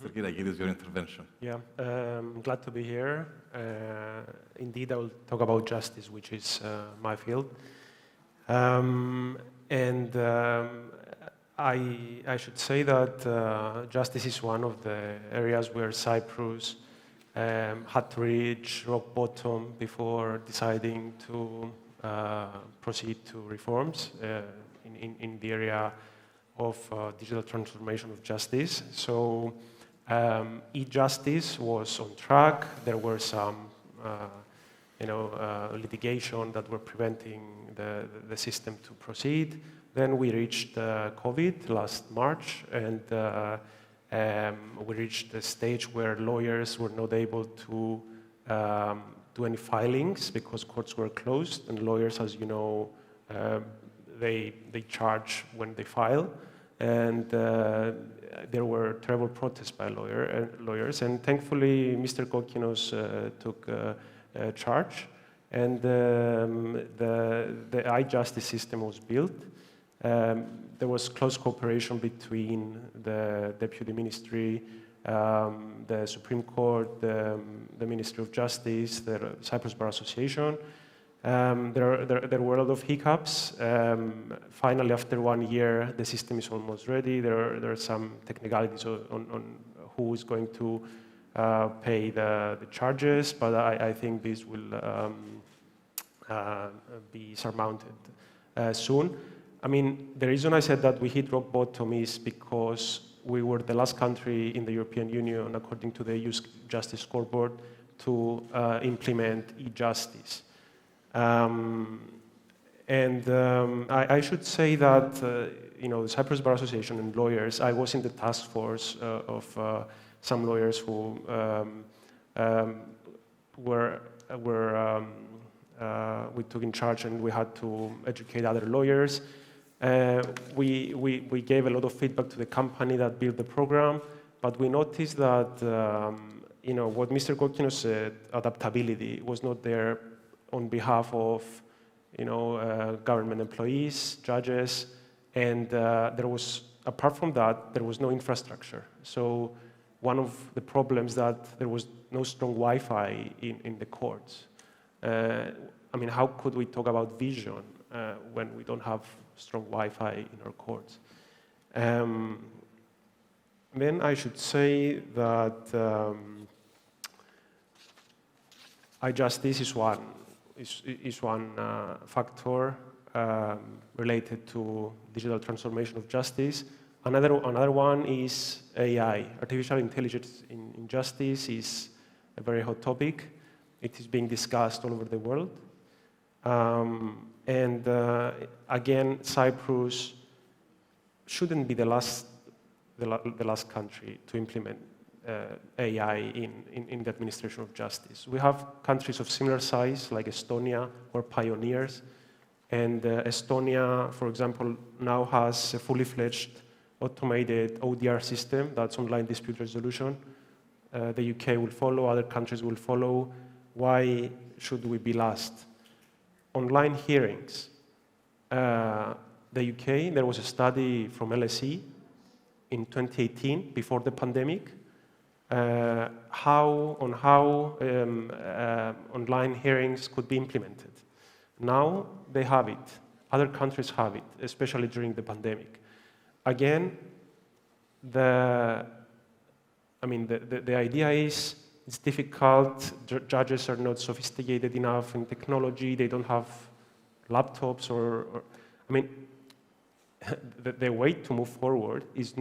Mr. Kyriakides, your intervention. Yeah, glad to be here. Indeed, I will talk about justice, which is my field. I should say that justice is one of the areas where Cyprus had to reach rock bottom before deciding to proceed to reforms in the area of digital transformation of justice. So e-justice was on track. There were some litigation that were preventing the system to proceed. Then we reached COVID last March, and we reached the stage where lawyers were not able to do any filings because courts were closed, and lawyers, as you know, they charge when they file, and there were terrible protests by lawyers, and thankfully Mr. Kokinos took charge, and the iJustice system was built. There was close cooperation between the Deputy Ministry, the Supreme Court, the Ministry of Justice, the Cyprus Bar Association. There were a lot of hiccups. Finally, after 1 year, the system is almost ready. There are some technicalities on who is going to pay the charges, but I think this will be surmounted soon. I mean, the reason I said that we hit rock bottom is because we were the last country in the European Union, according to the EU Justice Scoreboard, to implement e-justice. I should say that the Cyprus Bar Association and lawyers, I was in the task force of some lawyers who we took in charge, and we had to educate other lawyers. We gave a lot of feedback to the company that built the program, but we noticed that what Mr. Kokinos said, adaptability, was not there on behalf of government employees, judges, and there was, apart from that, there was no infrastructure. So one of the problems that there was no strong Wi-Fi in the courts. I mean, how could we talk about vision when we don't have strong Wi-Fi in our courts? Then I should say that iJustice is one factor related to digital transformation of justice. Another one is AI. Artificial intelligence in justice is a very hot topic. It is being discussed all over the world. Again, Cyprus shouldn't be the last country to implement AI in the administration of justice. We have countries of similar size, like Estonia, who are pioneers. And Estonia, for example, now has a fully fledged automated ODR system, that's online dispute resolution. The UK will follow, other countries will follow. Why should we be last? Online hearings. The UK, there was a study from LSE in 2018, before the pandemic, how online hearings could be implemented. Now they have it. Other countries have it, especially during the pandemic. Again, the idea is it's difficult. Judges are not sophisticated enough in technology. They don't have laptops the way to move forward is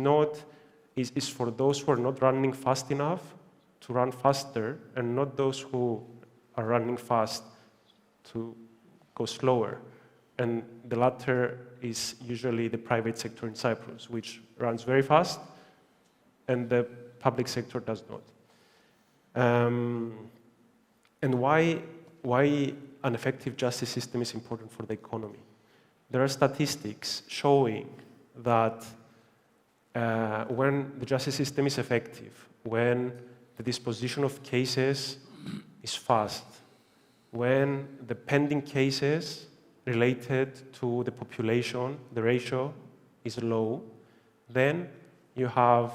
for those who are not running fast enough to run faster, and not those who are running fast to go slower. And the latter is usually the private sector in Cyprus, which runs very fast, and the public sector does not. And why an effective justice system is important for the economy? There are statistics showing that when the justice system is effective, when the disposition of cases is fast, when the pending cases related to the population, the ratio is low, then you have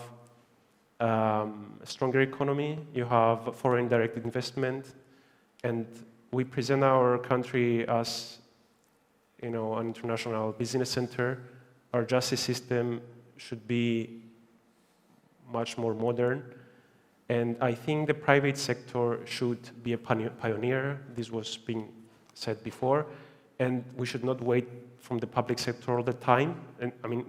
a stronger economy, you have foreign direct investment, and we present our country as, you know, an international business center. Our justice system should be much more modern, and I think the private sector should be a pioneer. This was being said before, and we should not wait from the public sector all the time. And I mean,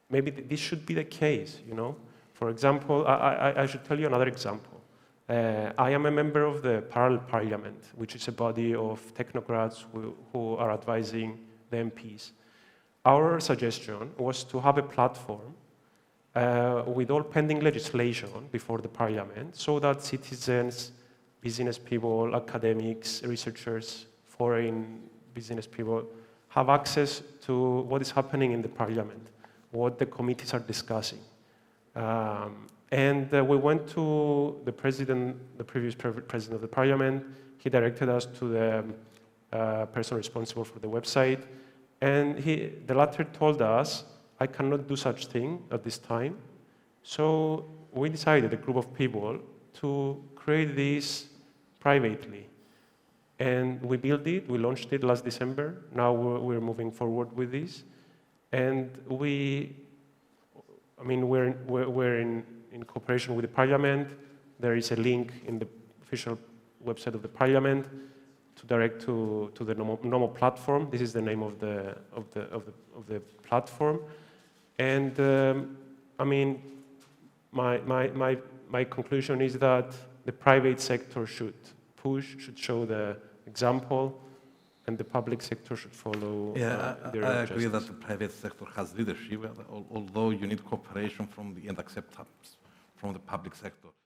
maybe this should be the case, you know. For example, I should tell you another example. I am a member of the Parallel Parliament, which is a body of technocrats who are advising the MPs. Our suggestion was to have a platform with all pending legislation before the Parliament, so that citizens, business people, academics, researchers, foreign business people have access to what is happening in the Parliament, what the committees are discussing. And we went to the previous president of the Parliament. He directed us to the person responsible for the website. And the latter told us, I cannot do such thing at this time. So we decided, a group of people, to create this privately. And we built it, we launched it last December. Now we're moving forward with this. And we're in cooperation with the Parliament. There is a link in the official website of the Parliament to direct to the Nomo platform. This is the name of the platform. And I mean, my conclusion is that the private sector should show the example, and the public sector should follow. I agree that the private sector has leadership, although you need cooperation and acceptance from the public sector.